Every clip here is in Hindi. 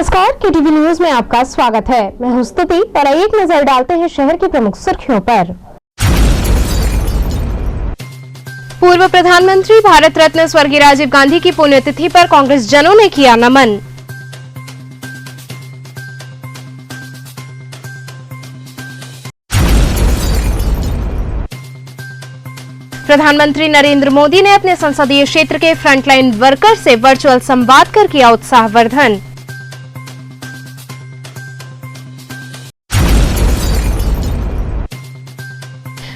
नमस्कार, केटीवी न्यूज में आपका स्वागत है। मैं हूं स्तुति और एक नजर डालते हैं शहर की प्रमुख सुर्खियों पर। पूर्व प्रधानमंत्री भारत रत्न स्वर्गीय राजीव गांधी की पुण्यतिथि पर कांग्रेस जनों ने किया नमन। प्रधानमंत्री नरेंद्र मोदी ने अपने संसदीय क्षेत्र के फ्रंटलाइन वर्कर से वर्चुअल संवाद कर किया उत्साहवर्धन।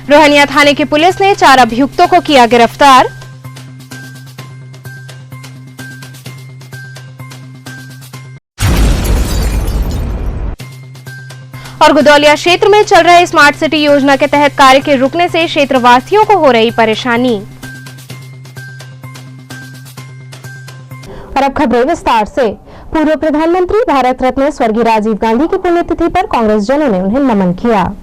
रोहनिया थाने की पुलिस ने 4 अभियुक्तों को किया गिरफ्तार। और गुदौलिया क्षेत्र में चल रहे स्मार्ट सिटी योजना के तहत कार्य के रुकने से क्षेत्रवासियों को हो रही परेशानी। और अब खबरें विस्तार से। पूर्व प्रधानमंत्री भारत रत्न स्वर्गीय राजीव गांधी की पुण्यतिथि पर कांग्रेस जनों ने उन्हें नमन किया।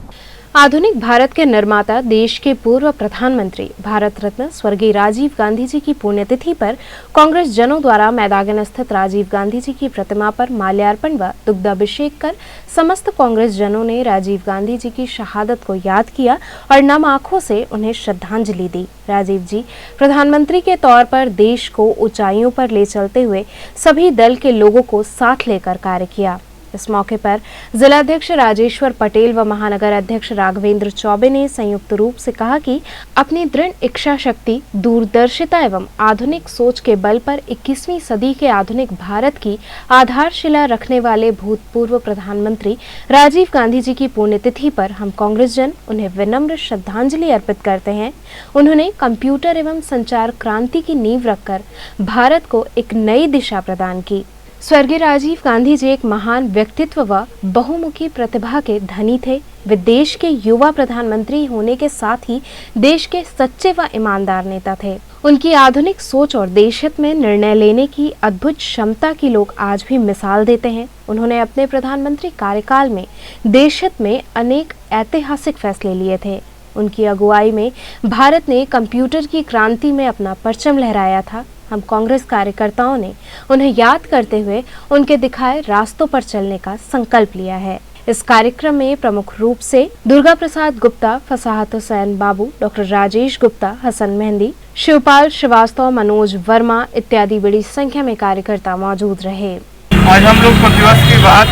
आधुनिक भारत के निर्माता, देश के पूर्व प्रधानमंत्री भारत रत्न स्वर्गीय राजीव गांधी जी की पुण्यतिथि पर कांग्रेस जनों द्वारा मैदान स्थित राजीव गांधी जी की प्रतिमा पर माल्यार्पण व दुग्धाभिषेक कर समस्त कांग्रेस जनों ने राजीव गांधी जी की शहादत को याद किया और नम आंखों से उन्हें श्रद्धांजलि दी। राजीव जी प्रधानमंत्री के तौर पर देश को ऊंचाइयों पर ले चलते हुए सभी दल के लोगों को साथ लेकर कार्य किया। इस मौके पर जिलाध्यक्ष राजेश्वर पटेल व महानगर अध्यक्ष राघवेंद्र चौबे ने संयुक्त रूप से कहा कि अपनी दृढ़ इच्छा शक्ति, दूरदर्शिता एवं आधुनिक सोच के बल पर 21वीं सदी के आधुनिक भारत की आधारशिला रखने वाले भूतपूर्व प्रधानमंत्री राजीव गांधी जी की पुण्यतिथि पर हम कांग्रेस जन उन्हें विनम्र श्रद्धांजलि अर्पित करते हैं। उन्होंने कंप्यूटर एवं संचार क्रांति की नींव रखकर भारत को एक नई दिशा प्रदान की। स्वर्गीय राजीव गांधी जी एक महान व्यक्तित्व व बहुमुखी प्रतिभा के धनी थे। वे देश के युवा प्रधानमंत्री होने के साथ ही देश के सच्चे व ईमानदार नेता थे। उनकी आधुनिक सोच और देशहित में निर्णय लेने की अद्भुत क्षमता की लोग आज भी मिसाल देते हैं। उन्होंने अपने प्रधानमंत्री कार्यकाल में देशहित में अनेक ऐतिहासिक फैसले लिए थे। उनकी अगुवाई में भारत ने कंप्यूटर की क्रांति में अपना परचम लहराया था। हम कांग्रेस कार्यकर्ताओं ने उन्हें याद करते हुए उनके दिखाए रास्तों पर चलने का संकल्प लिया है। इस कार्यक्रम में प्रमुख रूप से दुर्गा प्रसाद गुप्ता, फसाहत हुसैन बाबू, डॉक्टर राजेश गुप्ता, हसन मेहंदी, शिवपाल श्रीवास्तव, मनोज वर्मा इत्यादि बड़ी संख्या में कार्यकर्ता मौजूद रहे। आज हम लोग प्रतिवर्ष की बात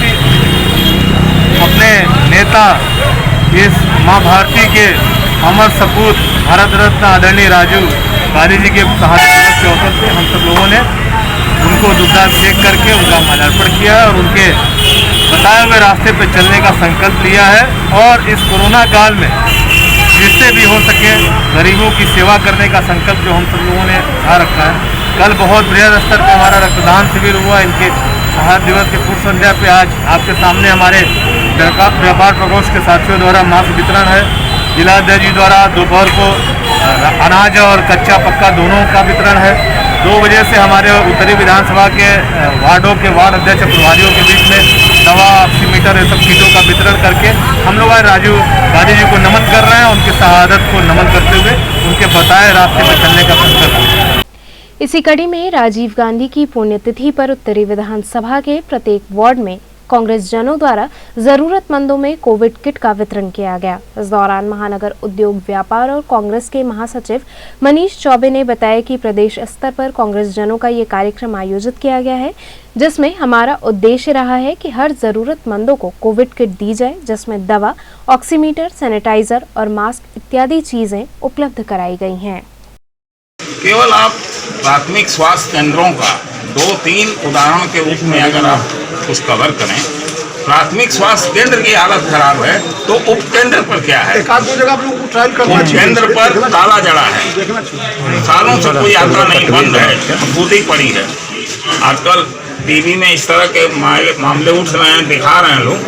अपने नेता इस माँ भारती के अमर सपूत भारत रत्न आदरणीय राजीव गांधी जी के शहादत दिवस के अवसर पे हम सब लोगों ने उनको दुग्धाभिषेक करके उनका माल्यार्पण किया है और उनके बताए हुए रास्ते पे चलने का संकल्प लिया है। और इस कोरोना काल में जिससे भी हो सके गरीबों की सेवा करने का संकल्प जो हम सब लोगों ने उठा रखा है। कल बहुत बृहद स्तर पर हमारा रक्तदान शिविर हुआ। इनके शहादत दिवस के पूर्व संध्या पे आज आपके सामने हमारे व्यापार प्रकोष्ठ के साथियों द्वारा मास्क वितरण है। जिलाध्यक्ष जी द्वारा दोपहर को अनाज और कच्चा पक्का दोनों का वितरण है। 2 बजे से हमारे उत्तरी विधानसभा के वार्डों के वार्ड अध्यक्ष प्रभारियों के बीच में दवा, ऑक्सीमीटर, ये सब चीज़ों का वितरण करके हम लोग आज राजीव गांधी जी को नमन कर रहे हैं। उनकी शहादत को नमन करते हुए उनके बताए रास्ते पर चलने का संकल्प। इसी कड़ी में राजीव गांधी की पुण्यतिथि पर उत्तरी विधानसभा के प्रत्येक वार्ड में कांग्रेस जनों द्वारा जरूरतमंदों में कोविड किट का वितरण किया गया। इस दौरान महानगर उद्योग व्यापार और कांग्रेस के महासचिव मनीष चौबे ने बताया कि प्रदेश स्तर पर कांग्रेस जनों का ये कार्यक्रम आयोजित किया गया है, जिसमें हमारा उद्देश्य रहा है कि हर जरूरतमंदों को कोविड किट दी जाए, जिसमें दवा, ऑक्सीमीटर, सैनिटाइजर और मास्क इत्यादि चीजें उपलब्ध कराई गई हैं। केवल आप प्राथमिक स्वास्थ्य केंद्रों का 2-3 उदाहरण के रूप में अगर आप कुछ कवर करें, प्राथमिक स्वास्थ्य केंद्र की हालत खराब है तो उप केंद्र पर क्या है? उप केंद्र पर ताला जड़ा है, सालों से कोई यात्रा नहीं, बंद है, टूटी पड़ी है। आजकल टीवी में इस तरह के मामले उठ रहे हैं, दिखा रहे हैं लोग।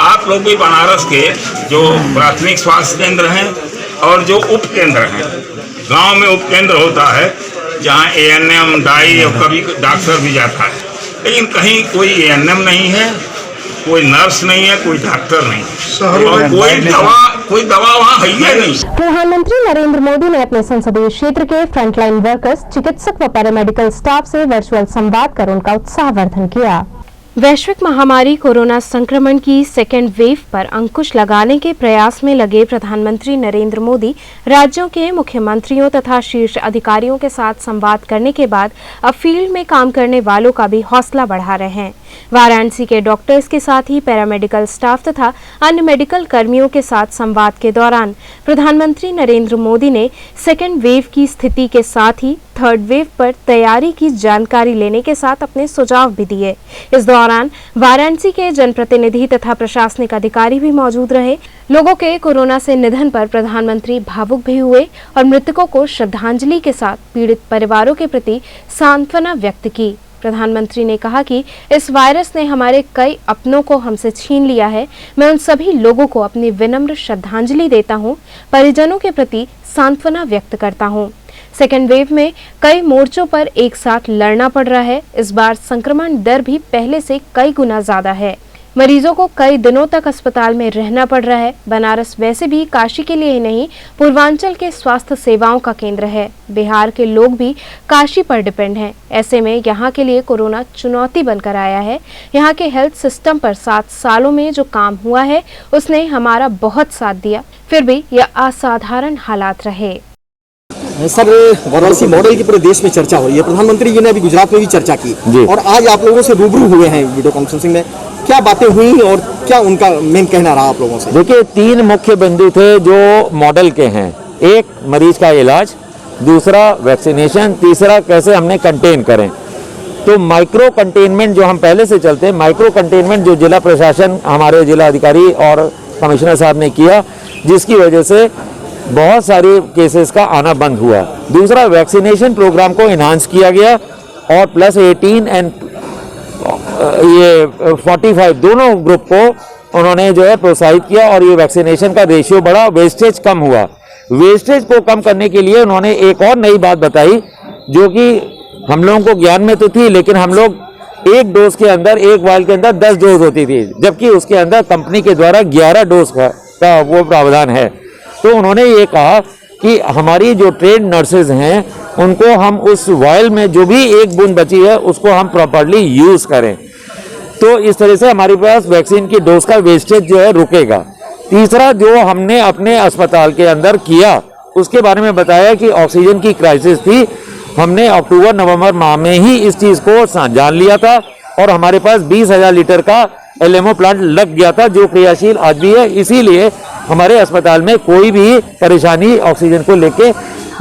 आप लोग भी बनारस के जो प्राथमिक स्वास्थ्य केंद्र हैं और जो उप केंद्र हैं, गांव में उप केंद्र होता है जहां एएनएम, डाई और कभी डॉक्टर भी जाता है, लेकिन कहीं कोई एएनएम नहीं है, कोई नर्स नहीं है, कोई डॉक्टर नहीं है, और कोई दवा वहाँ है ही नहीं। प्रधानमंत्री नरेंद्र मोदी ने अपने संसदीय क्षेत्र के फ्रंटलाइन वर्कर्स, चिकित्सक व पैरामेडिकल स्टाफ से वर्चुअल संवाद कर उनका उत्साहवर्धन किया। वैश्विक महामारी कोरोना संक्रमण की सेकेंड वेव पर अंकुश लगाने के प्रयास में लगे प्रधानमंत्री नरेंद्र मोदी राज्यों के मुख्यमंत्रियों तथा शीर्ष अधिकारियों के साथ संवाद करने के बाद अब फील्ड में काम करने वालों का भी हौसला बढ़ा रहे हैं। वाराणसी के डॉक्टर्स के साथ ही पैरामेडिकल स्टाफ तथा अन्य मेडिकल कर्मियों के साथ संवाद के दौरान प्रधानमंत्री नरेंद्र मोदी ने सेकेंड वेव की स्थिति के साथ ही थर्ड वेव पर तैयारी की जानकारी लेने के साथ अपने सुझाव भी दिए। इस दौरान वाराणसी के जनप्रतिनिधि तथा प्रशासनिक अधिकारी भी मौजूद रहे। लोगों के कोरोना से निधन पर प्रधानमंत्री भावुक भी हुए और मृतकों को श्रद्धांजलि के साथ पीड़ित परिवारों के प्रति सांत्वना व्यक्त की। प्रधानमंत्री ने कहा कि इस वायरस ने हमारे कई अपनों को हमसे छीन लिया है। मैं उन सभी लोगों को अपनी विनम्र श्रद्धांजलि देता हूं, परिजनों के प्रति सांत्वना व्यक्त करता हूं। सेकेंड वेव में कई मोर्चों पर एक साथ लड़ना पड़ रहा है। इस बार संक्रमण दर भी पहले से कई गुना ज्यादा है। मरीजों को कई दिनों तक अस्पताल में रहना पड़ रहा है। बनारस वैसे भी काशी के लिए ही नहीं, पूर्वांचल के स्वास्थ्य सेवाओं का केंद्र है। बिहार के लोग भी काशी पर डिपेंड हैं। ऐसे में यहाँ के लिए कोरोना चुनौती बनकर आया है। यहाँ के हेल्थ सिस्टम पर 7 सालों में जो काम हुआ है उसने हमारा बहुत साथ दिया, फिर भी यह असाधारण हालात रहे। सर, वाराणसी मॉडल की पूरे देश में चर्चा हो रही है। प्रधानमंत्री जी ने अभी गुजरात में भी चर्चा की और आज आप लोगों से रूबरू हुए हैं वीडियो कॉन्फ्रेंसिंग में। क्या बातें हुई और क्या उनका मेन कहना रहा आप लोगों से? देखिए, 3 मुख्य बिंदु थे जो मॉडल के हैं। एक, मरीज का इलाज, दूसरा वैक्सीनेशन, तीसरा कैसे हमने कंटेन करें। तो माइक्रो कंटेनमेंट जो हम पहले से चलते हैं, माइक्रो कंटेनमेंट जो जिला प्रशासन, हमारे जिला अधिकारी और कमिश्नर साहब ने किया, जिसकी वजह से बहुत सारे केसेस का आना बंद हुआ। दूसरा, वैक्सीनेशन प्रोग्राम को इन्हांस किया गया और प्लस 18 एंड ये 45 दोनों ग्रुप को उन्होंने जो है प्रोत्साहित किया और ये वैक्सीनेशन का रेशियो बढ़ा, वेस्टेज कम हुआ। वेस्टेज को कम करने के लिए उन्होंने एक और नई बात बताई जो कि हम लोगों को ज्ञान में तो थी, लेकिन हम लोग एक डोज के अंदर, एक वायल के अंदर 10 डोज होती थी, जबकि उसके अंदर कंपनी के द्वारा 11 डोज का वो प्रावधान है। तो उन्होंने ये कहा कि हमारी जो ट्रेन नर्सेज हैं उनको हम उस वायल में जो भी एक बूंद बची है उसको हम प्रॉपर्ली यूज करें। तो इस तरह से हमारे पास वैक्सीन की डोज का वेस्टेज जो है रुकेगा। तीसरा, जो हमने अपने अस्पताल के अंदर किया उसके बारे में बताया कि ऑक्सीजन की क्राइसिस थी। हमने अक्टूबर नवंबर माह में ही इस चीज को जान लिया था और हमारे पास 20,000 लीटर का LMO प्लांट लग गया था जो क्रियाशील आज भी है। इसीलिए हमारे अस्पताल में कोई भी परेशानी ऑक्सीजन को लेके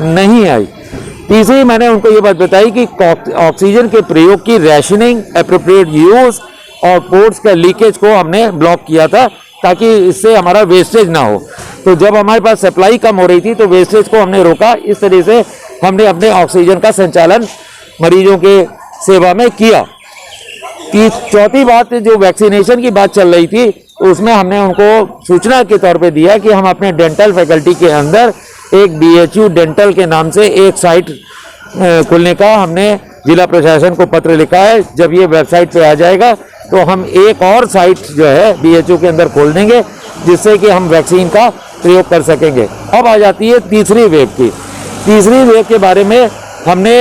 नहीं आई। तीसरी, मैंने उनको ये बात बताई कि ऑक्सीजन के प्रयोग की रैशनिंग, एप्रोप्रिएट यूज और पोर्ट्स का लीकेज को हमने ब्लॉक किया था ताकि इससे हमारा वेस्टेज ना हो। तो जब हमारे पास सप्लाई कम हो रही थी तो वेस्टेज को हमने रोका। इस तरह से हमने अपने ऑक्सीजन का संचालन मरीजों के सेवा में किया। चौथी बात, जो वैक्सीनेशन की बात चल रही थी उसमें हमने उनको सूचना के तौर पे दिया कि हम अपने डेंटल फैकल्टी के अंदर एक BHU डेंटल के नाम से एक साइट खोलने का हमने जिला प्रशासन को पत्र लिखा है। जब ये वेबसाइट पे आ जाएगा तो हम एक और साइट जो है BHU के अंदर खोल देंगे जिससे कि हम वैक्सीन का प्रयोग कर सकेंगे। अब आ जाती है तीसरी वेव की। तीसरी वेव के बारे में हमने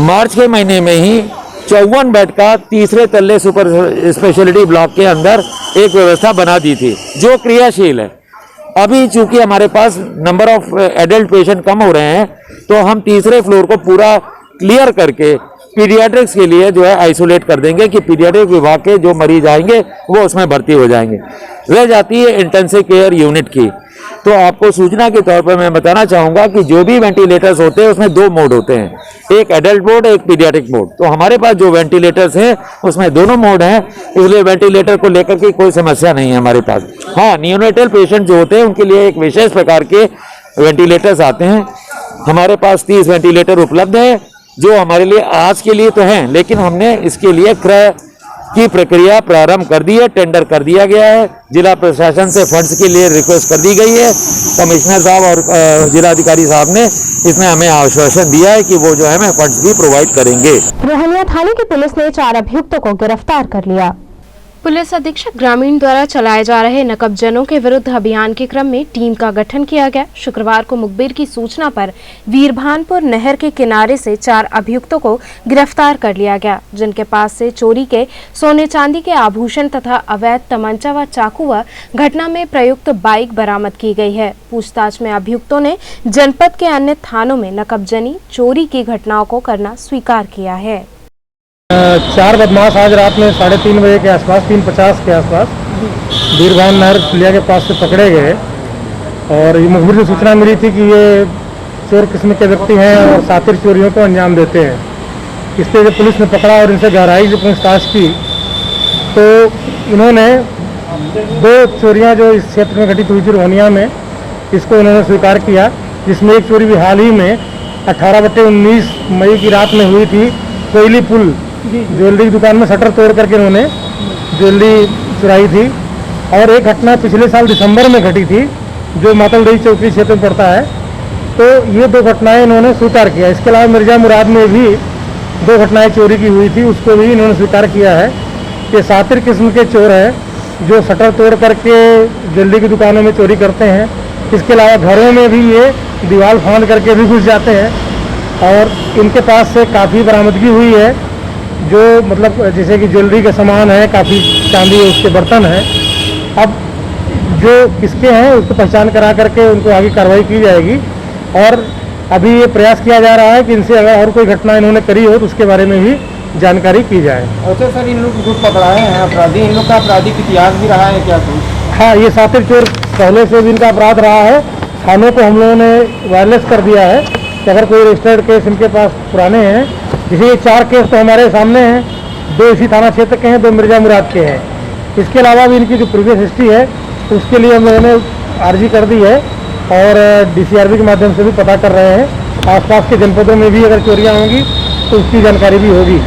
मार्च के महीने में ही 54 बेड का तीसरे तल्ले सुपर स्पेशलिटी ब्लॉक के अंदर एक व्यवस्था बना दी थी जो क्रियाशील है। अभी चूंकि हमारे पास नंबर ऑफ एडल्ट पेशेंट कम हो रहे हैं तो हम तीसरे फ्लोर को पूरा क्लियर करके पीडियाट्रिक्स के लिए जो है आइसोलेट कर देंगे कि पीडियाट्रिक विभाग के जो मरीज आएंगे वो उसमें भर्ती हो जाएंगे। रह जाती है इंटेंसिव केयर यूनिट की। तो आपको सूचना के तौर पर मैं बताना चाहूँगा कि जो भी वेंटिलेटर्स होते हैं उसमें 2 मोड होते हैं, एक एडल्ट मोड, एक पीडियाट्रिक मोड। तो हमारे पास जो वेंटिलेटर्स हैं उसमें दोनों मोड हैं, इसलिए वेंटिलेटर को लेकर के कोई समस्या नहीं है हमारे पास। हाँ, नियोनेटल पेशेंट जो होते हैं उनके लिए एक विशेष प्रकार के वेंटिलेटर्स आते हैं। हमारे पास 30 वेंटिलेटर उपलब्ध हैं जो हमारे लिए आज के लिए तो हैं, लेकिन हमने इसके लिए क्रय की प्रक्रिया प्रारंभ कर दी है, टेंडर कर दिया गया है। जिला प्रशासन से फंड्स के लिए रिक्वेस्ट कर दी गई है। कमिश्नर साहब और जिलाधिकारी साहब ने इसमें हमें आश्वासन दिया है कि वो जो है हमें फंड्स भी प्रोवाइड करेंगे। रोहनिया थाने की पुलिस ने 4 अभियुक्तों को गिरफ्तार कर लिया। पुलिस अधीक्षक ग्रामीण द्वारा चलाए जा रहे नकबजनों के विरुद्ध अभियान के क्रम में टीम का गठन किया गया। शुक्रवार को मुखबिर की सूचना पर वीरभानपुर नहर के किनारे से 4 अभियुक्तों को गिरफ्तार कर लिया गया, जिनके पास से चोरी के सोने चांदी के आभूषण तथा अवैध तमंचा व चाकू व घटना में प्रयुक्त बाइक बरामद की गई है। पूछताछ में अभियुक्तों ने जनपद के अन्य थानों में नकबजनी चोरी की घटनाओं को करना स्वीकार किया है। 4 बदमाश आज रात में 3:30 बजे के आसपास 3:50 के आसपास वीरभान नहर पुलिया के पास से पकड़े गए और ये मुखबिर से सूचना मिली थी कि ये चोर किस्म के व्यक्ति हैं और सातिर चोरियों को अंजाम देते हैं। इसलिए जब पुलिस ने पकड़ा और इनसे गहराई से पूछताछ की तो इन्होंने 2 चोरियां जो इस क्षेत्र में घटित हुई थी रोहनिया में, इसको इन्होंने स्वीकार किया, जिसमें एक चोरी भी हाल ही में 18/19 मई की रात में हुई थी। कोयली पुल ज्वेलरी की दुकान में शटर तोड़ करके इन्होंने ज्वेलरी चुराई थी। और एक घटना पिछले साल दिसंबर में घटी थी जो मातलदेही चौकी क्षेत्र में पड़ता है, तो ये 2 घटनाएं इन्होंने स्वीकार किया। इसके अलावा मिर्जा मुराद में भी 2 घटनाएं चोरी की हुई थी, उसको भी इन्होंने स्वीकार किया है कि सातिर किस्म के चोर हैं जो शटर तोड़ करके ज्वेलरी की दुकानों में चोरी करते हैं। इसके अलावा घरों में भी ये दीवार फांद करके भी घुस जाते हैं और इनके पास से काफ़ी बरामदगी हुई है, जो मतलब जैसे कि ज्वेलरी का सामान है, काफ़ी चांदी उसके बर्तन हैं। अब जो किसके हैं उसको पहचान करा करके उनको आगे कार्रवाई की जाएगी और अभी ये प्रयास किया जा रहा है कि इनसे अगर और कोई घटना इन्होंने करी हो तो उसके बारे में भी जानकारी की जाए। अच्छा सर, इन लोग ग्रुप पकड़ाए हैं अपराधी, इन लोग का आपराधिक इतिहास भी रहा है क्या कुछ? हाँ, ये सातिर चोर पहले से भी इनका अपराध रहा है। थानों को हम लोगों ने वायरलेस कर दिया है कि अगर कोई रजिस्टर्ड केस इनके पास पुराने हैं, जैसे ये 4 केस तो हमारे सामने हैं, 2 इसी थाना क्षेत्र के हैं, 2 मिर्जा मुराद के हैं। इसके अलावा भी इनकी जो प्रीवियस हिस्ट्री है उसके लिए हम लोगों ने अर्जी कर दी है और DCRB के माध्यम से भी पता कर रहे हैं। आसपास के जनपदों में भी अगर चोरियां होंगी तो उसकी जानकारी भी होगी।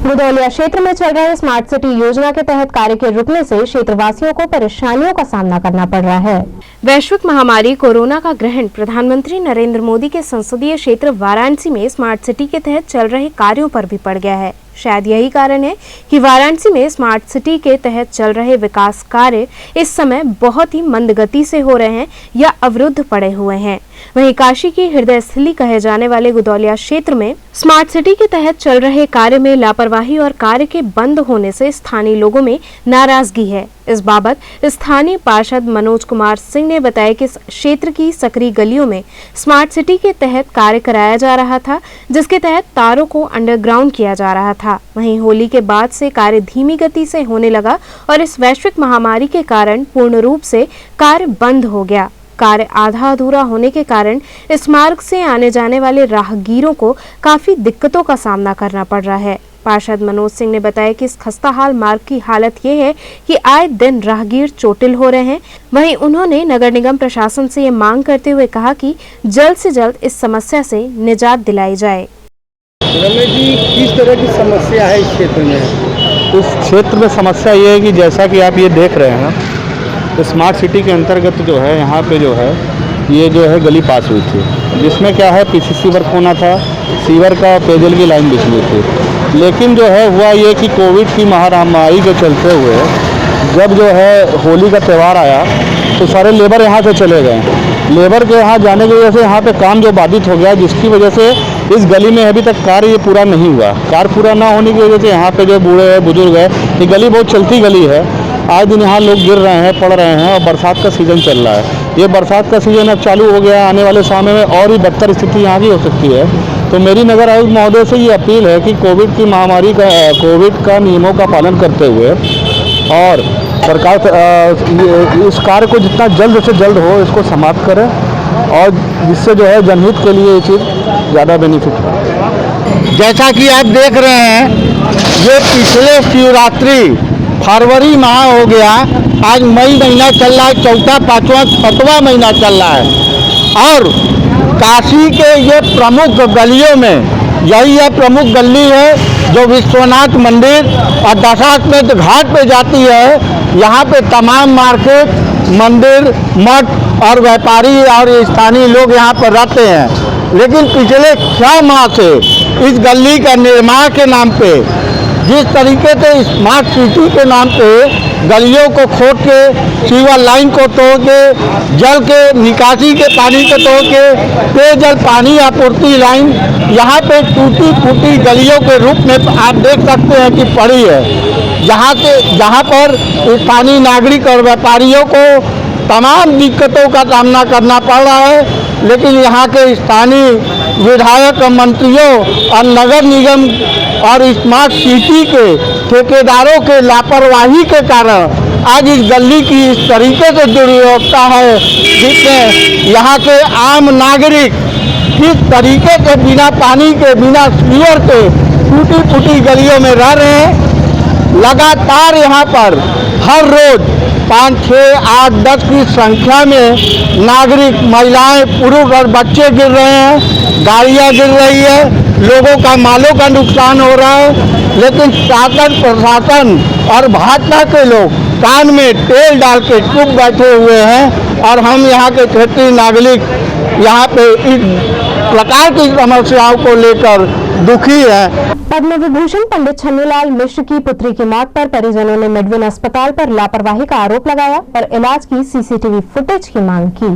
मुदौलिया क्षेत्र में चल रहे स्मार्ट सिटी योजना के तहत कार्य के रुकने से क्षेत्रवासियों को परेशानियों का सामना करना पड़ रहा है। वैश्विक महामारी कोरोना का ग्रहण प्रधानमंत्री नरेंद्र मोदी के संसदीय क्षेत्र वाराणसी में स्मार्ट सिटी के तहत चल रहे कार्यों पर भी पड़ गया है। शायद यही कारण है कि वाराणसी में स्मार्ट सिटी के तहत चल रहे विकास कार्य इस समय बहुत ही मंद गति से हो रहे हैं या अवरुद्ध पड़े हुए हैं। वहीं काशी की हृदय स्थली कहे जाने वाले गुदौलिया क्षेत्र में स्मार्ट सिटी के तहत चल रहे कार्य में लापरवाही और कार्य के बंद होने से स्थानीय लोगों में नाराजगी है। इस बाबत स्थानीय पार्षद मनोज कुमार सिंह ने बताया कि इस क्षेत्र की सकरी गलियों में स्मार्ट सिटी के तहत कार्य कराया जा रहा था, जिसके तहत तारों को अंडरग्राउंड किया जा रहा था। वहीं होली के बाद से कार्य धीमी गति से होने लगा और इस वैश्विक महामारी के कारण पूर्ण रूप से कार्य बंद हो गया। कार्य आधा अधूरा होने के कारण इस मार्ग से आने जाने वाले राहगीरों को काफी दिक्कतों का सामना करना पड़ रहा है। पार्षद मनोज सिंह ने बताया कि इस खस्ताहाल मार्ग की हालत ये है कि आए दिन राहगीर चोटिल हो रहे हैं। वहीं उन्होंने नगर निगम प्रशासन से ये मांग करते हुए कहा कि जल्द से जल्द इस समस्या से निजात दिलाई जाए। रमेश जी, किस तरह की समस्या है इस क्षेत्र में? इस क्षेत्र में समस्या ये है कि जैसा कि आप ये देख रहे हैं, स्मार्ट सिटी के अंतर्गत जो है यहाँ पे जो है ये जो है गली पास हुई थी, जिसमें क्या है पीछे सीवर होना था, सीवर का पेयजल की लाइन बिछनी थी। लेकिन जो है हुआ ये कि कोविड की महामारी के चलते हुए जब जो है होली का त्यौहार आया तो सारे लेबर यहाँ से चले गए। लेबर के यहाँ जाने की वजह से यहाँ पे काम जो बाधित हो गया, जिसकी वजह से इस गली में अभी तक कार्य ये पूरा नहीं हुआ। कार्य पूरा ना होने की वजह से यहाँ पे जो बूढ़े हैं बुजुर्ग हैं, ये गली बहुत चलती गली है, आज दिन यहाँ लोग गिर रहे हैं, पड़ रहे हैं और बरसात का सीज़न चल रहा है। ये बरसात का सीज़न अब चालू हो गया, आने वाले समय में और भी बदतर स्थिति यहाँ की हो सकती है। तो मेरी नगर आयुक्त महोदय से ये अपील है कि कोविड की महामारी का कोविड का नियमों का पालन करते हुए और सरकार इस कार्य को जितना जल्द से जल्द हो इसको समाप्त करें और जिससे जो है जनहित के लिए ये चीज़ ज़्यादा बेनिफिट है। जैसा कि आप देख रहे हैं, ये पिछले शिवरात्रि फरवरी माह हो गया, आज मई महीना चल रहा है, 4, 5, 6वां महीना चल रहा है और काशी के ये प्रमुख गलियों में यही है प्रमुख गली है जो विश्वनाथ मंदिर और दशाश्वमेध घाट पे जाती है। यहाँ पे तमाम मार्केट, मंदिर, मठ और व्यापारी और स्थानीय लोग यहाँ पर रहते हैं। लेकिन पिछले 6 माह से इस गली का निर्माण के नाम पे जिस तरीके से स्मार्ट सिटी के नाम पे गलियों को खोद के, सीवर लाइन को तोड़ के, जल के निकासी के पानी को तोड़ के, पेयजल पानी आपूर्ति लाइन यहाँ पे टूटी फूटी गलियों के रूप में आप देख सकते हैं कि पड़ी है। जहाँ पर स्थानीय नागरिक और व्यापारियों को तमाम दिक्कतों का सामना करना पड़ रहा है, लेकिन यहाँ के स्थानीय विधायक और मंत्रियों और नगर निगम और स्मार्ट सिटी के ठेकेदारों के लापरवाही के कारण आज इस गली की इस तरीके से दुर्व्यवस्था है, जिसमें यहाँ के आम नागरिक किस तरीके से बिना पानी के, बिना सीवर के टूटी फूटी गलियों में रह रहे हैं। लगातार यहाँ पर हर रोज 5, 6, 8, 10 की संख्या में नागरिक, महिलाएं, पुरुष और बच्चे गिर रहे हैं, गाड़ियाँ गिर रही है, लोगों का मालों का नुकसान हो रहा है। लेकिन शासन, प्रशासन और भाजपा के लोग कान में तेल डाल के चुप बैठे हुए हैं और हम यहाँ के क्षेत्रीय नागरिक यहाँ पे इस प्रकार की समस्याओं को लेकर दुखी है। पद्म विभूषण पंडित छन्नूलाल मिश्र की पुत्री की मौत पर परिजनों ने मेडविन अस्पताल पर लापरवाही का आरोप लगाया और इलाज की सीसीटीवी फुटेज की मांग की।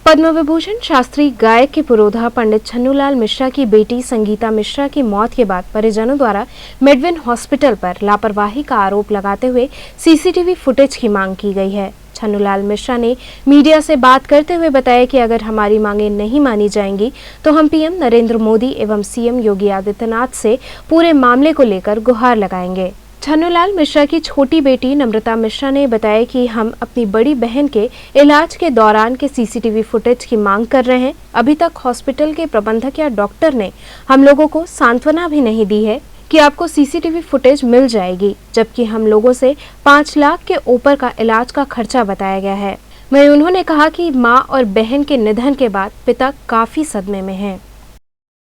पद्म विभूषण शास्त्री गायक के पुरोधा पंडित छन्नूलाल मिश्रा की बेटी संगीता मिश्रा की मौत के बाद परिजनों द्वारा मेडविन हॉस्पिटल पर लापरवाही का आरोप लगाते हुए सीसीटीवी फुटेज की मांग की गई है। छन्नूलाल मिश्रा ने मीडिया से बात करते हुए बताया कि अगर हमारी मांगें नहीं मानी जाएंगी तो हम पीएम नरेंद्र मोदी एवं सीएम योगी आदित्यनाथ से पूरे मामले को लेकर गुहार लगाएंगे। छन्नूलाल मिश्रा की छोटी बेटी नम्रता मिश्रा ने बताया कि हम अपनी बड़ी बहन के इलाज के दौरान के सीसीटीवी फुटेज की मांग कर रहे हैं। अभी तक हॉस्पिटल के प्रबंधक या डॉक्टर ने हम लोगों को सांत्वना भी नहीं दी है कि आपको सीसीटीवी फुटेज मिल जाएगी, जबकि हम लोगों से 5 लाख के ऊपर का इलाज का खर्चा बताया गया है। वहीं उन्होंने कहा कि मां और बहन के निधन के बाद पिता काफी सदमे में हैं।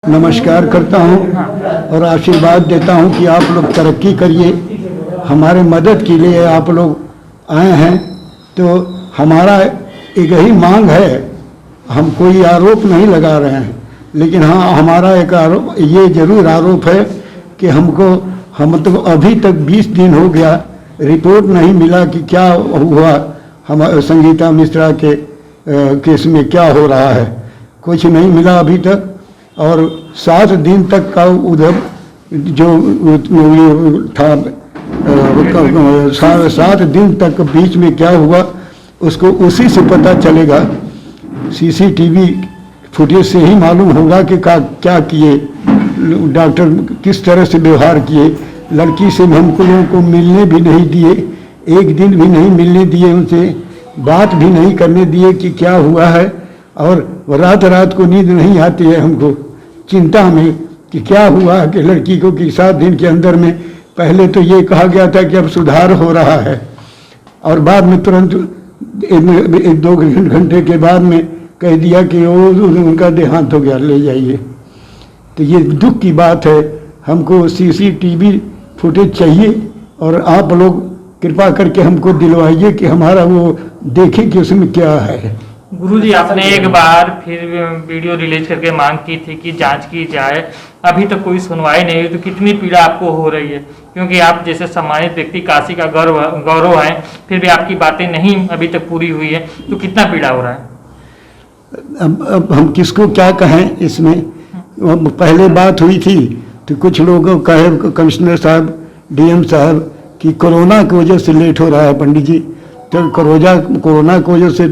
नमस्कार करता हूं और आशीर्वाद देता हूं कि आप लोग तरक्की करिए। हमारे मदद के लिए आप लोग आए हैं, तो हमारा एक ही मांग है। हम कोई आरोप नहीं लगा रहे हैं, लेकिन हाँ, हमारा एक आरोप, ये जरूर आरोप है कि हम तो अभी तक 20 दिन हो गया, रिपोर्ट नहीं मिला कि क्या हुआ, हम संगीता मिश्रा के केस में क्या हो रहा है, कुछ नहीं मिला अभी तक। और 7 दिन तक का उधर जो था, 7 दिन तक बीच में क्या हुआ उसको उसी से पता चलेगा। सीसीटीवी फुटेज से ही मालूम होगा कि क्या किए, डॉक्टर किस तरह से व्यवहार किए। लड़की से हमको लोगों को मिलने भी नहीं दिए, एक दिन भी नहीं मिलने दिए, उनसे बात भी नहीं करने दिए कि क्या हुआ है। और रात रात को नींद नहीं आती है हमको, चिंता में कि क्या हुआ कि लड़की को कि 7 दिन के अंदर में। पहले तो ये कहा गया था कि अब सुधार हो रहा है, और बाद में तुरंत 1-2 घंटे के बाद में कह दिया कि वो उनका देहांत हो गया, ले जाइए। तो ये दुख की बात है। हमको सीसीटीवी फुटेज चाहिए और आप लोग कृपा करके हमको दिलवाइए कि हमारा वो देखें कि उसमें क्या है। गुरुजी, आपने एक बार फिर वीडियो रिलीज करके मांग की थी कि जांच की जाए, अभी तक कोई सुनवाई नहीं हुई, तो कितनी पीड़ा आपको हो रही है? क्योंकि आप जैसे सम्मानित व्यक्ति, काशी का गौरव है, फिर भी आपकी बातें नहीं अभी तक पूरी हुई है, तो कितना पीड़ा हो रहा है? अब हम किसको क्या कहें इसमें। पहले बात हुई थी तो कुछ लोगों कहे, कमिश्नर साहब, डीएम साहब, कि कोरोना की वजह से लेट हो रहा है पंडित जी। तो कोरोना की वजह से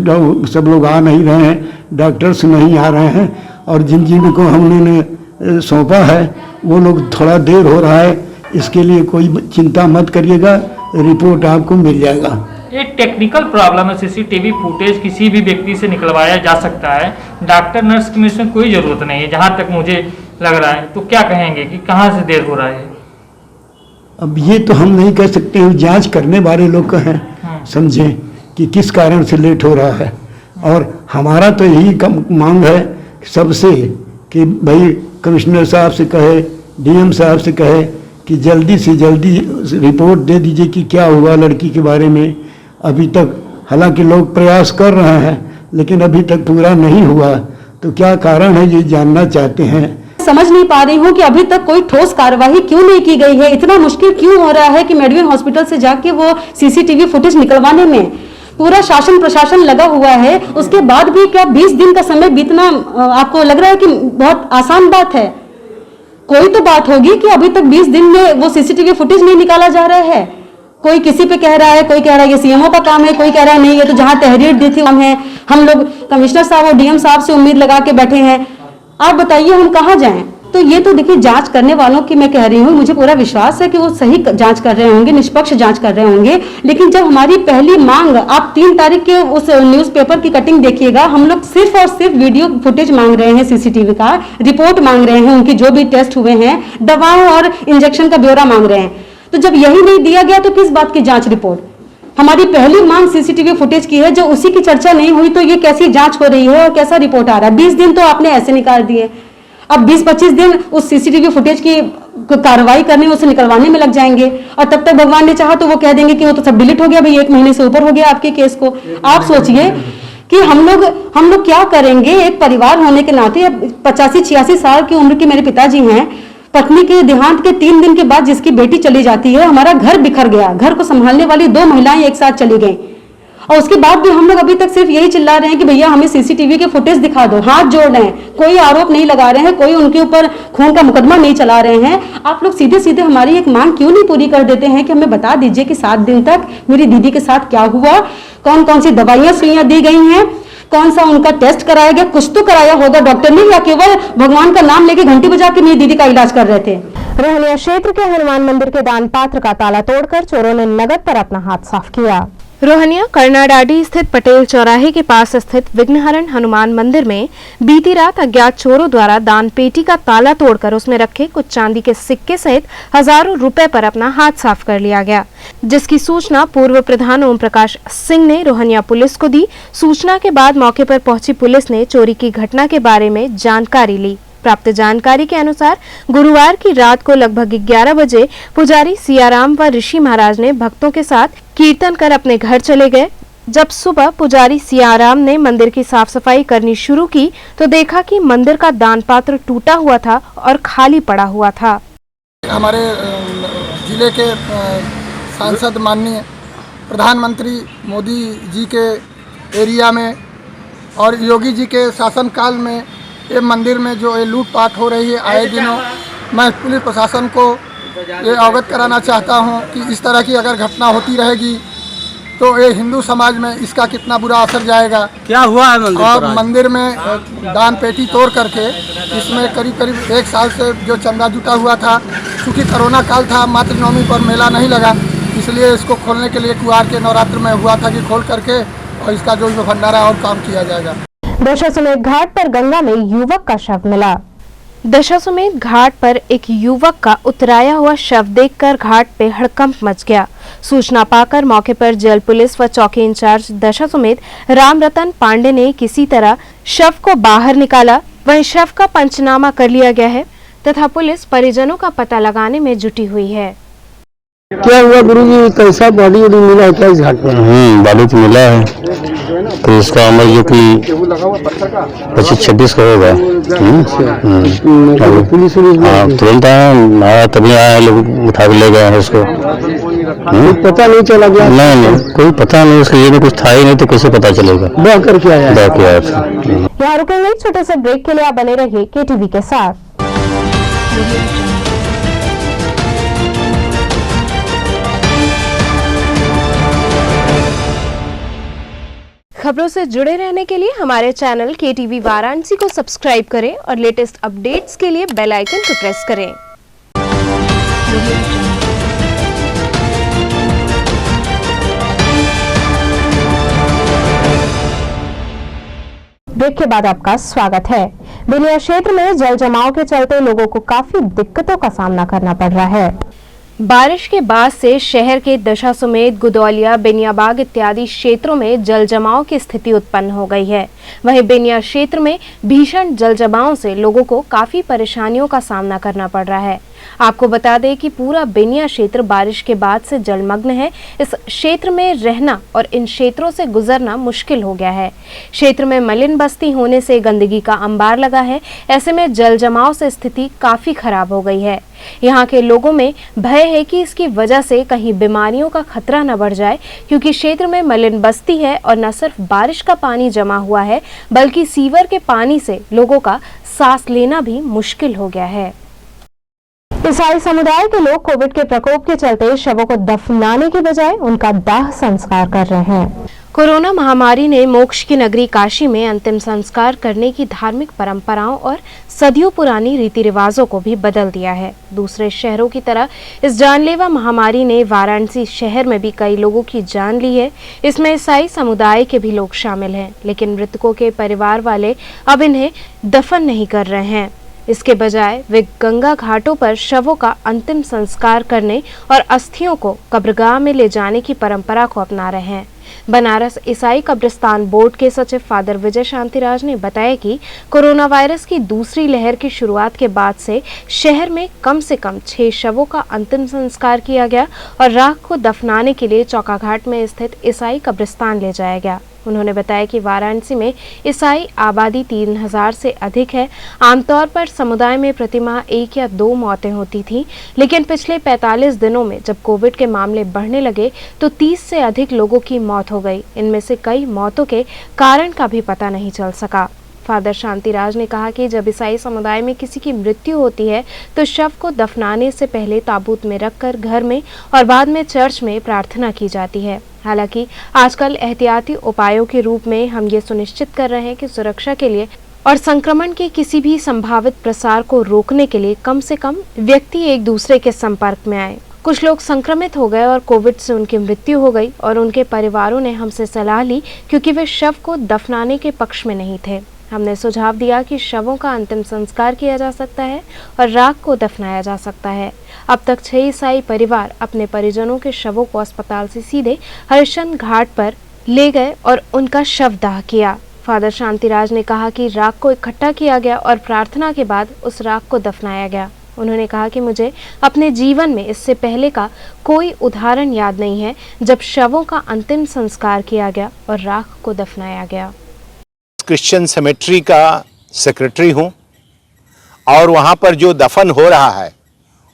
सब लोग आ नहीं रहे हैं, डॉक्टर्स नहीं आ रहे हैं, और जिन को हमने सौंपा है वो लोग थोड़ा देर हो रहा है। इसके लिए कोई चिंता मत करिएगा, रिपोर्ट आपको मिल जाएगा। एक टेक्निकल प्रॉब्लम है, सीसीटीवी फुटेज किसी भी व्यक्ति से निकलवाया जा सकता है, डॉक्टर नर्स की इसमें कोई ज़रूरत नहीं है, जहाँ तक मुझे लग रहा है। तो क्या कहेंगे कि कहाँ से देर हो रहा है? अब ये तो हम नहीं कह सकते हैं, जांच करने वाले लोग का है, समझें कि किस कारण से लेट हो रहा है। और हमारा तो यही मांग है सबसे कि भाई कमिश्नर साहब से कहे, डीएम साहब से कहे कि जल्दी से जल्दी रिपोर्ट दे दीजिए कि क्या हुआ लड़की के बारे में। अभी तक हालांकि लोग प्रयास कर रहे हैं, लेकिन अभी तक पूरा नहीं हुआ, तो क्या कारण है ये जानना चाहते हैं। समझ नहीं पा रही हूँ कि अभी तक कोई ठोस कार्यवाही क्यों नहीं की गई है। इतना मुश्किल क्यों हो रहा है कि मेडविन हॉस्पिटल से जाके वो सीसीटीवी फुटेज निकलवाने में पूरा शासन प्रशासन लगा हुआ है। उसके बाद भी क्या 20 दिन का समय बीतना आपको लग रहा है कि बहुत आसान बात है? कोई तो बात होगी कि अभी तक 20 दिन में वो सीसीटीवी फुटेज नहीं निकाला जा रहा है। कोई किसी पे कह रहा है, कोई कह रहा है ये सीएमओ का काम है, कोई कह रहा है नहीं ये तो जहां तहरीर दी थी हम लोग कमिश्नर साहब और डीएम साहब से उम्मीद लगा के बैठे हैं। आप बताइए हम कहाँ जाएं? तो ये तो देखिए जांच करने वालों की मैं कह रही हूँ, मुझे पूरा विश्वास है कि वो सही जांच कर रहे होंगे, निष्पक्ष जांच कर रहे होंगे। लेकिन जब हमारी पहली मांग, आप 3 तारीख के उस न्यूज़पेपर की कटिंग देखिएगा, हम लोग सिर्फ और सिर्फ वीडियो फुटेज मांग रहे हैं, सीसीटीवी का रिपोर्ट मांग रहे हैं, उनकी जो भी टेस्ट हुए हैं, दवाओं और इंजेक्शन का ब्यौरा मांग रहे हैं। तो जब यही नहीं दिया गया तो किस बात की जांच रिपोर्ट? हमारी पहली मांग सीसीटीवी फुटेज की है, जो उसी की चर्चा नहीं हुई तो ये कैसी जांच हो रही है और कैसा रिपोर्ट आ रहा है? 20 दिन तो आपने ऐसे निकाल दिए, अब 20-25 दिन उस सीसीटीवी फुटेज की कार्रवाई करने, उसे निकलवाने में लग जाएंगे और तब तक भगवान ने चाहा तो वो कह देंगे कि वो तो सब डिलीट हो गया भाई, 1 महीने से ऊपर हो गया आपके केस को। आप सोचिए कि हम लोग क्या करेंगे। एक परिवार होने के नाते 85-86 साल की उम्र के मेरे पिताजी हैं, पत्नी के देहांत के 3 दिन के बाद जिसकी बेटी चली जाती है, हमारा घर बिखर गया, घर को संभालने वाली 2 महिलाएं एक साथ चली गई और उसके बाद भी हम लोग अभी तक सिर्फ यही चिल्ला रहे हैं कि भैया हमें सीसीटीवी के फुटेज दिखा दो, हाथ जोड़ रहे हैं, कोई आरोप नहीं लगा रहे हैं, कोई उनके ऊपर खून का मुकदमा नहीं चला रहे हैं। आप लोग सीधे सीधे हमारी एक मांग क्यों नहीं पूरी कर देते हैं कि हमें बता दीजिए कि 7 दिन तक मेरी दीदी के साथ क्या हुआ, कौन कौन सी दवाइयां सुइयां दी गई हैं, कौन सा उनका टेस्ट कराया गया, कुछ तो कराया होगा डॉक्टर ने, या केवल भगवान का नाम लेके घंटी बजा के मेरी दीदी का इलाज कर रहे थे। रोहनिया क्षेत्र के हनुमान मंदिर के दान पात्र का ताला तोड़कर चोरों ने नगद पर अपना हाथ साफ किया। रोहनिया कर्नाडाडी स्थित पटेल चौराहे के पास स्थित विघ्नहरण हनुमान मंदिर में बीती रात अज्ञात चोरों द्वारा दान पेटी का ताला तोड़कर उसमें रखे कुछ चांदी के सिक्के सहित हजारों रुपए पर अपना हाथ साफ कर लिया गया, जिसकी सूचना पूर्व प्रधान ओम प्रकाश सिंह ने रोहनिया पुलिस को दी। सूचना के बाद मौके पर पहुंची पुलिस ने चोरी की घटना के बारे में जानकारी ली। प्राप्त जानकारी के अनुसार गुरुवार की रात को लगभग 11 बजे पुजारी सियाराम व ऋषि महाराज ने भक्तों के साथ कीर्तन कर अपने घर चले गए। जब सुबह पुजारी सियाराम ने मंदिर की साफ सफाई करनी शुरू की तो देखा कि मंदिर का दान पात्र टूटा हुआ था और खाली पड़ा हुआ था। हमारे जिले के सांसद माननीय प्रधानमंत्री मोदी जी के एरिया में और योगी जी के शासनकाल में ये मंदिर में जो ये लूटपाट हो रही है आए दिनों, मैं पुलिस प्रशासन को ये अवगत कराना चाहता हूँ कि इस तरह की अगर घटना होती रहेगी तो ये हिंदू समाज में इसका कितना बुरा असर जाएगा। क्या हुआ है मंदिर और मंदिर में दान पेटी तोड़ करके इसमें करीब 1 साल से जो चंदा जुटा हुआ था, क्योंकि कोरोना काल था, मातृ नवमी पर मेला नहीं लगा, इसलिए इसको खोलने के लिए कुआर के नवरात्र में हुआ था कि खोल करके और इसका जो भंडारा और काम किया जाएगा। दशाश्वमेध घाट पर गंगा में युवक का शव मिला। दशाश्वमेध घाट पर एक युवक का उतराया हुआ शव देखकर घाट पे हड़कंप मच गया। सूचना पाकर मौके पर जल पुलिस व चौकी इंचार्ज दशाश्वमेध राम रतन पांडे ने किसी तरह शव को बाहर निकाला। वहीं शव का पंचनामा कर लिया गया है तथा पुलिस परिजनों का पता लगाने में जुटी हुई है। क्या हुआ गुरुजी, कैसा बॉडी मिला है क्या इस घाट पर? बॉडी तो मिला है, तो इसका उम्र जो कि 25-26 का होगा। पुलिस तुरंत आया, तभी आया, लोग उठा के ले गए हैं उसको। पता नहीं चला गया? नहीं, कोई पता नहीं, उसके ये कुछ था ही नहीं तो कैसे पता चलेगा। दौड़ करके आया था। यहाँ रुकेंगे छोटे से ब्रेक के लिए, आप बने रहिए KTV के साथ। खबरों से जुड़े रहने के लिए हमारे चैनल KTV वाराणसी को सब्सक्राइब करें और लेटेस्ट अपडेट्स के लिए बेल आइकन को प्रेस करें। ब्रेक के बाद आपका स्वागत है। बेनिया क्षेत्र में जल जमाव के चलते लोगों को काफी दिक्कतों का सामना करना पड़ रहा है। बारिश के बाद से शहर के दशाश्वमेध, गुदौलिया, बेनियाबाग इत्यादि क्षेत्रों में जल जमाव की स्थिति उत्पन्न हो गई है। वहीं बेनिया क्षेत्र में भीषण जल जमाव से लोगों को काफी परेशानियों का सामना करना पड़ रहा है। आपको बता दें कि पूरा बेनिया क्षेत्र बारिश के बाद से जलमग्न है। इस क्षेत्र में रहना और इन क्षेत्रों से गुजरना मुश्किल हो गया है। क्षेत्र में मलिन बस्ती होने से गंदगी का अंबार लगा है। ऐसे में जल जमाव से स्थिति काफी खराब हो गई है। यहाँ के लोगों में भय है कि इसकी वजह से कहीं बीमारियों का खतरा न बढ़ जाए, क्योंकि क्षेत्र में मलिन बस्ती है और न सिर्फ बारिश का पानी जमा हुआ है बल्कि सीवर के पानी से लोगों का सांस लेना भी मुश्किल हो गया है। ईसाई समुदाय के लोग कोविड के प्रकोप के चलते शवों को दफनाने के बजाय उनका दाह संस्कार कर रहे हैं। कोरोना महामारी ने मोक्ष की नगरी काशी में अंतिम संस्कार करने की धार्मिक परंपराओं और सदियों पुरानी रीति रिवाजों को भी बदल दिया है। दूसरे शहरों की तरह इस जानलेवा महामारी ने वाराणसी शहर में भी कई लोगों की जान ली है। इसमें ईसाई समुदाय के भी लोग शामिल हैं, लेकिन मृतकों के परिवार वाले अब इन्हें दफन नहीं कर रहे हैं। इसके बजाय वे गंगा घाटों पर शवों का अंतिम संस्कार करने और अस्थियों को कब्रगाह में ले जाने की परंपरा को अपना रहे हैं। बनारस ईसाई कब्रिस्तान बोर्ड के सचिव फादर विजय शांतिराज ने बताया कि कोरोना वायरस की दूसरी लहर की शुरुआत के बाद से शहर में कम से कम 6 शवों का अंतिम संस्कार किया गया और राख को दफनाने के लिए चौकाघाट में स्थित ईसाई कब्रिस्तान ले जाया गया। उन्होंने बताया कि वाराणसी में ईसाई आबादी 3000 से अधिक है। आमतौर पर समुदाय में प्रतिमाह 1 या 2 मौतें होती थीं, लेकिन पिछले 45 दिनों में जब कोविड के मामले बढ़ने लगे तो 30 से अधिक लोगों की मौत हो गई। इनमें से कई मौतों के कारण का भी पता नहीं चल सका। फादर शांतिराज ने कहा कि जब ईसाई समुदाय में किसी की मृत्यु होती है तो शव को दफनाने से पहले ताबूत में रखकर घर में और बाद में चर्च में प्रार्थना की जाती है। हालांकि आजकल एहतियाती उपायों के रूप में हम ये सुनिश्चित कर रहे हैं कि सुरक्षा के लिए और संक्रमण के किसी भी संभावित प्रसार को रोकने के लिए कम से कम व्यक्ति एक दूसरे के संपर्क में आए। कुछ लोग संक्रमित हो गए और कोविड से उनकी मृत्यु हो गई और उनके परिवारों ने हमसे सलाह ली क्योंकि वे शव को दफनाने के पक्ष में नहीं थे। हमने सुझाव दिया कि शवों का अंतिम संस्कार किया जा सकता है और राख को दफनाया जा सकता है। अब तक 6 ईसाई परिवार अपने परिजनों के शवों को अस्पताल से सीधे हरिश्चंद्र घाट पर ले गए और उनका शव दाह किया। फादर शांतिराज ने कहा कि राख को इकट्ठा किया गया और प्रार्थना के बाद उस राख को दफनाया गया। उन्होंने कहा कि मुझे अपने जीवन में इससे पहले का कोई उदाहरण याद नहीं है जब शवों का अंतिम संस्कार किया गया और राख को दफनाया गया। क्रिश्चियन सेमेट्री का सेक्रेटरी हूं और वहां पर जो दफन हो रहा है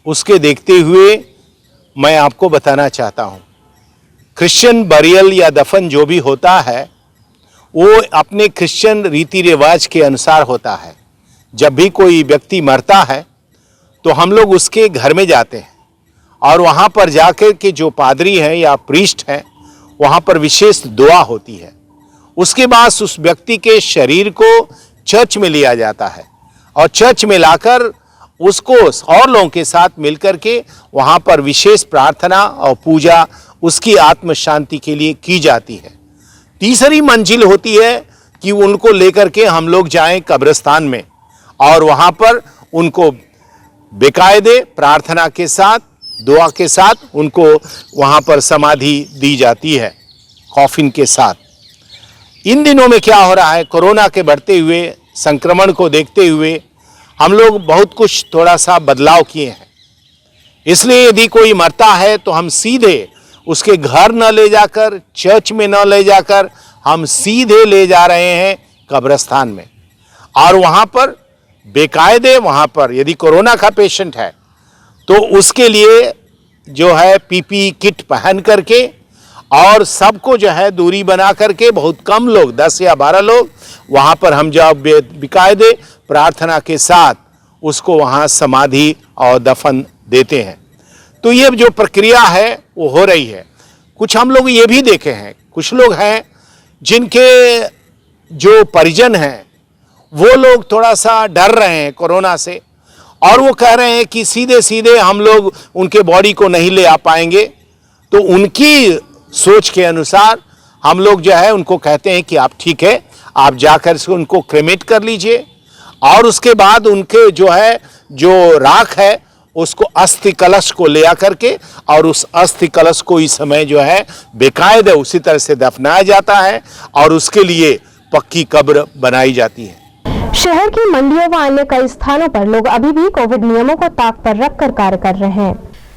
उसके देखते हुए मैं आपको बताना चाहता हूं। क्रिश्चियन बरियल या दफन जो भी होता है वो अपने क्रिश्चियन रीति रिवाज के अनुसार होता है। जब भी कोई व्यक्ति मरता है तो हम लोग उसके घर में जाते हैं और वहाँ पर जाकर के जो पादरी हैं या प्रीस्ट हैं वहाँ पर विशेष दुआ होती है। उसके बाद उस व्यक्ति के शरीर को चर्च में लिया जाता है और चर्च में लाकर उसको और लोगों के साथ मिलकर के वहाँ पर विशेष प्रार्थना और पूजा उसकी आत्म शांति के लिए की जाती है। तीसरी मंजिल होती है कि उनको लेकर के हम लोग जाएं कब्रिस्तान में और वहाँ पर उनको बेकायदे प्रार्थना के साथ दुआ के साथ उनको वहाँ पर समाधि दी जाती है कॉफिन के साथ। इन दिनों में क्या हो रहा है, कोरोना के बढ़ते हुए संक्रमण को देखते हुए हम लोग बहुत कुछ थोड़ा सा बदलाव किए हैं। इसलिए यदि कोई मरता है तो हम सीधे उसके घर न ले जाकर चर्च में न ले जाकर हम सीधे ले जा रहे हैं कब्रिस्तान में और वहाँ पर बेकायदे वहाँ पर यदि कोरोना का पेशेंट है तो उसके लिए जो है पीपी किट पहन करके और सबको जो है दूरी बना करके बहुत कम लोग 10 या 12 लोग वहाँ पर हम जब बेकायदे प्रार्थना के साथ उसको वहाँ समाधि और दफन देते हैं। तो ये जो प्रक्रिया है वो हो रही है। कुछ हम लोग ये भी देखे हैं, कुछ लोग हैं जिनके जो परिजन हैं वो लोग थोड़ा सा डर रहे हैं कोरोना से और वो कह रहे हैं कि सीधे सीधे हम लोग उनके बॉडी को नहीं ले आ पाएंगे। तो उनकी सोच के अनुसार हम लोग जो है उनको कहते हैं कि आप ठीक है, आप जाकर से उनको क्रेमेट कर लीजिए और उसके बाद उनके जो है जो राख है उसको अस्थि कलश को ले आकर के और उस अस्थि कलश को इस समय जो है बेकायदे उसी तरह से दफनाया जाता है और उसके लिए पक्की कब्र बनाई जाती है। शहर की मंडियों व अन्य कई स्थानों पर लोग अभी भी कोविड नियमों को ताक पर रखकर कार्य कर रहे हैं।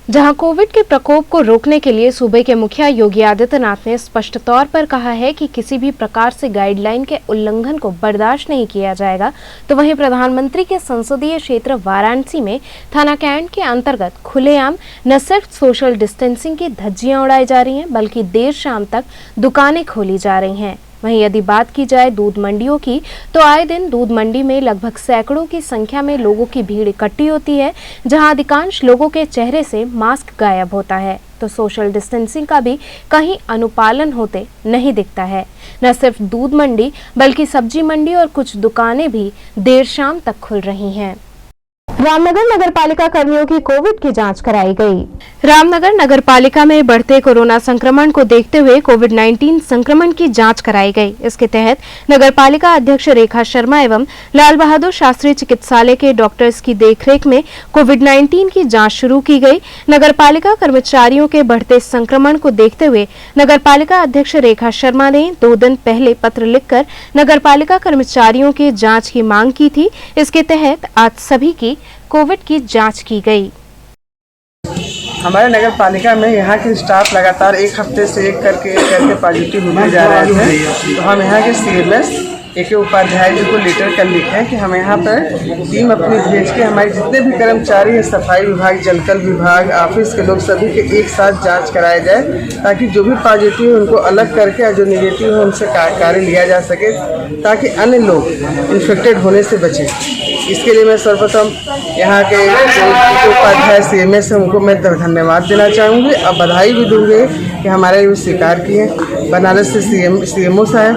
जहां कोविड के प्रकोप को रोकने के लिए सूबे के मुखिया योगी आदित्यनाथ ने स्पष्ट तौर पर कहा है कि किसी भी प्रकार से गाइडलाइन के उल्लंघन को बर्दाश्त नहीं किया जाएगा, तो वहीं प्रधानमंत्री के संसदीय क्षेत्र वाराणसी में थाना कैंट के अंतर्गत खुलेआम न सिर्फ सोशल डिस्टेंसिंग की धज्जियां उड़ाई जा रही हैं, बल्कि देर शाम तक दुकानें खोली जा रही हैं। वहीं यदि बात की जाए दूध मंडियों की, तो आए दिन दूध मंडी में लगभग सैकड़ों की संख्या में लोगों की भीड़ इकट्ठी होती है, जहां अधिकांश लोगों के चेहरे से मास्क गायब होता है, तो सोशल डिस्टेंसिंग का भी कहीं अनुपालन होते नहीं दिखता है। न सिर्फ दूध मंडी बल्कि सब्जी मंडी और कुछ दुकानें भी देर शाम तक खुल रही हैं। रामनगर नगरपालिका कर्मियों की कोविड की जांच कराई गई। रामनगर नगरपालिका में बढ़ते कोरोना संक्रमण को देखते हुए कोविड-19 संक्रमण की जांच कराई गई। इसके तहत नगरपालिका अध्यक्ष रेखा शर्मा एवं लाल बहादुर शास्त्री चिकित्सालय के डॉक्टर्स की देखरेख में कोविड-19 की जांच शुरू की गई। नगरपालिका कर्मचारियों के बढ़ते संक्रमण को देखते हुए नगरपालिका अध्यक्ष रेखा शर्मा ने 2 दिन पहले पत्र लिखकर नगरपालिका कर्मचारियों के जाँच की मांग की थी। इसके तहत आज सभी की कोविड की जांच की गई। हमारे नगर पालिका में यहाँ के स्टाफ लगातार एक हफ्ते से एक करके पॉजिटिव होते जा रहे थे, तो हम यहाँ के CMS AK उपाध्याय जी को लेटर कर लिखे हैं कि हम यहाँ पर टीम अपनी भेज के हमारे जितने भी कर्मचारी हैं, सफाई विभाग, जलकल विभाग, ऑफिस के लोग, सभी के एक साथ जांच कराया जाए, ताकि जो भी पॉजिटिव है उनको अलग करके और जो नेगेटिव है उनसे कार्य लिया जा सके, ताकि अन्य लोग इन्फेक्टेड होने से बचें। इसके लिए मैं सर्वप्रथम यहाँ के उपाध्याय CMS हैं, उनको मैं धन्यवाद देना चाहूँगी और बधाई भी दूँगी कि हमारे ये स्वीकार किए। बनारस से CMO साहब,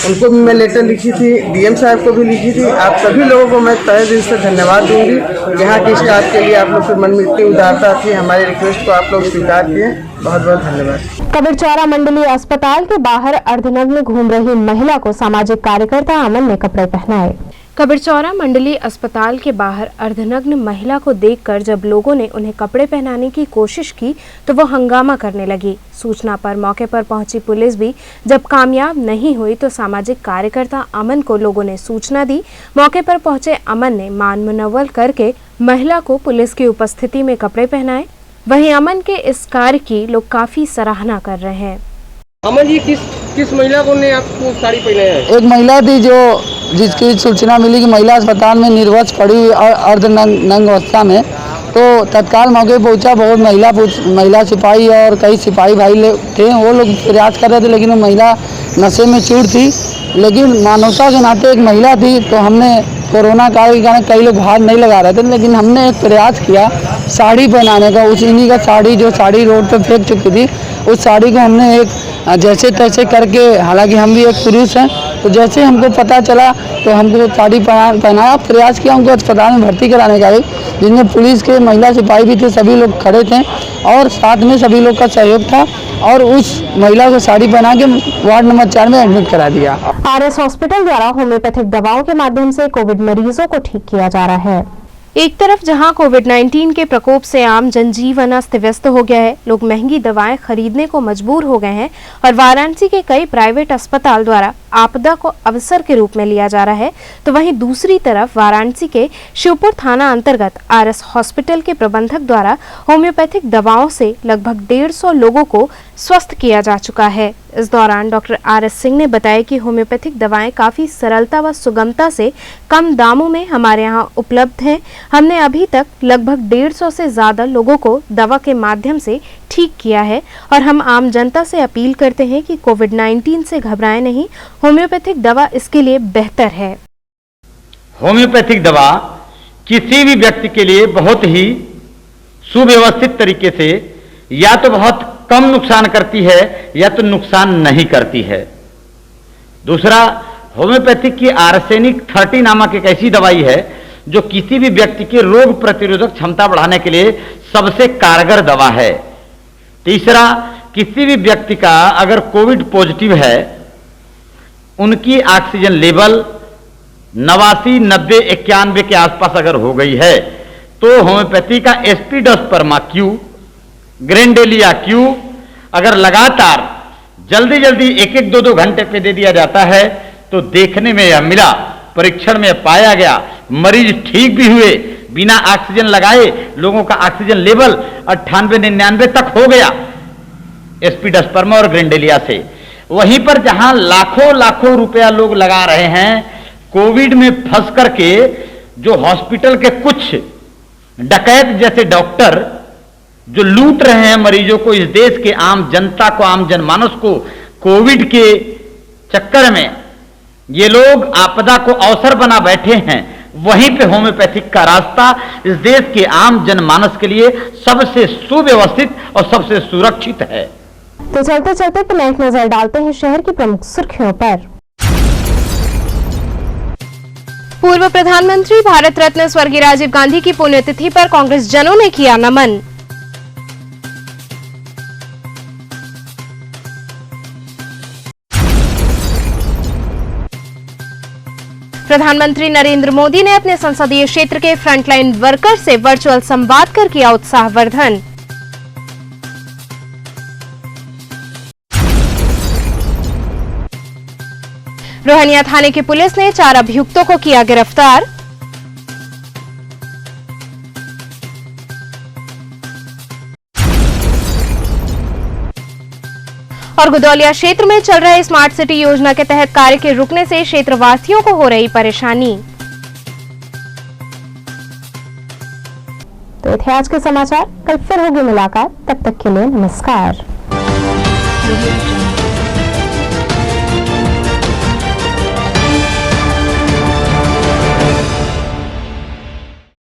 उनको भी मैं लेटर लिखी थी, DM साहब को भी लिखी थी। आप सभी लोगों को मैं तहे दिल से धन्यवाद दूँगी। यहाँ के स्टाफ के लिए आप लोग के मन में इतनी उदारता थी, हमारे रिक्वेस्ट को आप लोग स्वीकार किए, बहुत बहुत धन्यवाद। कबीरचौरा मंडलीय अस्पताल के बाहर अर्धनग्न घूम रही महिला को सामाजिक कार्यकर्ता अमन ने कपड़े पहनाए। कबीरचौरा मंडलीय अस्पताल के बाहर अर्धनग्न महिला को देखकर जब लोगों ने उन्हें कपड़े पहनाने की कोशिश की तो वो हंगामा करने लगी। सूचना पर मौके पर पहुंची पुलिस भी जब कामयाब नहीं हुई तो सामाजिक कार्यकर्ता अमन को लोगों ने सूचना दी। मौके पर पहुंचे अमन ने मान मुनव्वल करके महिला को पुलिस की उपस्थिति में कपड़े पहनाए। वहीं अमन के इस कार्य की लोग काफी सराहना कर रहे हैं। अमन जी, किस महिला को ने आपको साड़ी पहनाया है? एक महिला थी जिसकी सूचना मिली कि महिला अस्पताल में निर्वस्त्र पड़ी हुई और अर्धनग्न अवस्था में, तो तत्काल मौके पहुंचा। बहुत महिला सिपाही और कई सिपाही भाई थे, वो लोग प्रयास कर रहे थे, लेकिन वो महिला नशे में चूर थी। लेकिन मानवता के नाते एक महिला थी, तो हमने कोरोना काल के कारण कई लोग हाथ नहीं लगा रहे थे, लेकिन हमने एक प्रयास किया साड़ी पहनाने का। उस इन्हीं का साड़ी, जो साड़ी रोड पर फेंक चुकी थी, उस साड़ी को हमने एक जैसे तैसे करके, हालांकि हम भी एक पुरुष हैं, तो जैसे हमको पता चला तो हमको साड़ी पहनाया, प्रयास किया उनको अस्पताल में भर्ती कराने का, जिसमें पुलिस के महिला सिपाही भी थे, सभी लोग खड़े थे और साथ में सभी लोग का सहयोग था और उस महिला को साड़ी पहना के वार्ड नंबर 4 में एडमिट करा दिया। RS हॉस्पिटल द्वारा होम्योपैथिक दवाओं के माध्यम से कोविड मरीजों को ठीक किया जा रहा है। एक तरफ जहां कोविड-19 के प्रकोप से आम जनजीवन अस्त व्यस्त हो गया है, लोग महंगी दवाएं खरीदने को मजबूर हो गए हैं और वाराणसी के कई प्राइवेट अस्पताल द्वारा आपदा को अवसर के रूप में लिया जा रहा है, तो वहीं दूसरी तरफ वाराणसी के शिवपुर थाना अंतर्गत RS हॉस्पिटल के प्रबंधक द्वारा होम्योपैथिक दवाओं से लगभग 150 लोगों को स्वस्थ किया जा चुका है। इस दौरान डॉक्टर RS सिंह ने बताया कि होम्योपैथिक दवाएं काफ़ी सरलता व सुगमता से कम दामों में हमारे यहाँ उपलब्ध हैं। हमने अभी तक लगभग 150 से ज़्यादा लोगों को दवा के माध्यम से ठीक किया है और हम आम जनता से अपील करते हैं कि कोविड-19 से घबराएं नहीं, होम्योपैथिक दवा इसके लिए बेहतर है। होम्योपैथिक दवा किसी भी व्यक्ति के लिए बहुत ही सुव्यवस्थित तरीके से या तो बहुत कम नुकसान करती है या तो नुकसान नहीं करती है। दूसरा, होम्योपैथिक की आर्सेनिक 30 नामक एक ऐसी दवाई है जो किसी भी व्यक्ति की रोग प्रतिरोधक क्षमता बढ़ाने के लिए सबसे कारगर दवा है। तीसरा, किसी भी व्यक्ति का अगर कोविड पॉजिटिव है, उनकी ऑक्सीजन लेवल 89, 90, 91 के आसपास अगर हो गई है तो होम्योपैथी का एस्पिडोस्पर्मा क्यू, ग्रेंडेलिया क्यू अगर लगातार जल्दी जल्दी 1-1, 2-2 घंटे पे दे दिया जाता है तो देखने में यह मिला परीक्षण में पाया गया, मरीज ठीक भी हुए, बिना ऑक्सीजन लगाए लोगों का ऑक्सीजन लेवल 98-99 तक हो गया एस्पिडोस्पर्मा और ग्रेंडेलिया से। वहीं पर जहां लाखों लाखों रुपया लोग लगा रहे हैं कोविड में फंस करके, जो हॉस्पिटल के कुछ डकैत जैसे डॉक्टर जो लूट रहे हैं मरीजों को, इस देश के आम जनता को, आम जनमानस को कोविड के चक्कर में ये लोग आपदा को अवसर बना बैठे हैं, वहीं पे होम्योपैथिक का रास्ता इस देश के आम जनमानस के लिए सबसे सुव्यवस्थित और सबसे सुरक्षित है। तो चलते चलते तो एक नजर डालते हैं शहर की प्रमुख सुर्खियों पर। पूर्व प्रधानमंत्री भारत रत्न स्वर्गीय राजीव गांधी की पुण्यतिथि पर कांग्रेस जनों ने किया नमन। प्रधानमंत्री नरेंद्र मोदी ने अपने संसदीय क्षेत्र के फ्रंटलाइन वर्कर से वर्चुअल संवाद कर किया उत्साहवर्धन। रोहनिया थाने की पुलिस ने 4 अभियुक्तों को किया गिरफ्तार। और गुदौलिया क्षेत्र में चल रहे स्मार्ट सिटी योजना के तहत कार्य के रुकने से क्षेत्रवासियों को हो रही परेशानी। तो थे आज के समाचार, कल फिर होगी मुलाकात, तब तक के लिए नमस्कार।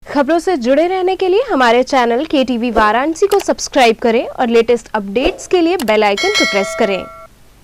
खबरों से जुड़े रहने के लिए हमारे चैनल KTV वाराणसी को सब्सक्राइब करें और लेटेस्ट अपडेट्स के लिए बेल आइकन को प्रेस करें।